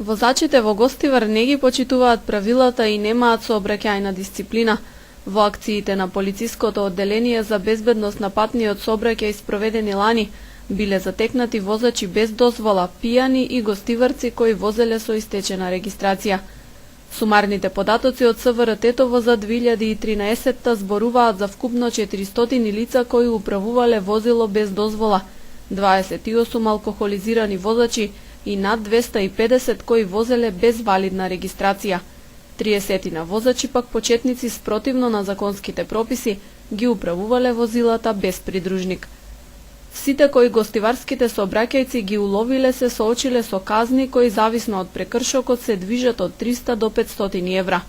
Возачите во Гостивар не ги почитуваат правилата и немаат сообраќајна дисциплина. Во акциите на полициското одделение за безбедност на патниот сообраќај спроведени лани, биле затекнати возачи без дозвола, пијани и гостиварци кои возеле со истечена регистрација. Сумарните податоци од СВР Тетово за 2013 зборуваат за вкупно 400 лица кои управувале возило без дозвола, 28 алкохолизирани возачи и над 250 кои возеле без валидна регистрација. 30 на возачи пак почетници спротивно на законските прописи ги управувале возилата без придружник. Сите кои гостиварските сообраќајци ги уловиле се соочиле со казни кои зависно од прекршокот се движат од 300 до 500 евра.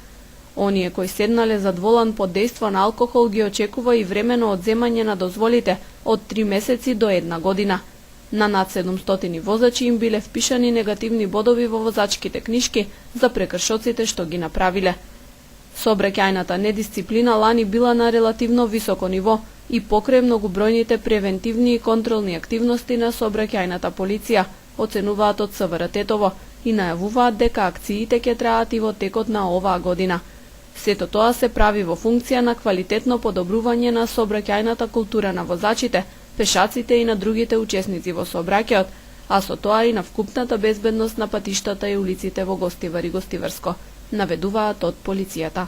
Оние кои седнале зад волан под дејство на алкохол ги очекува и времено одземање на дозволите од 3 месеци до 1 година. На над 700 возачи им биле впишани негативни бодови во возачките книшки за прекршоците што ги направиле. Сообраќајната недисциплина лани била на релативно високо ниво и покрај многобројните превентивни и контролни активности на сообраќајната полиција, оценуваат од СВР Тетово и најавуваат дека акциите ќе траат и во текот на оваа година. Сето тоа се прави во функција на квалитетно подобрување на сообраќајната култура на возачите, пешаците и на другите учесници во сообраќајот, а со тоа и на вкупната безбедност на патиштата и улиците во Гостивар и Гостиварско, наведуваат од полицијата.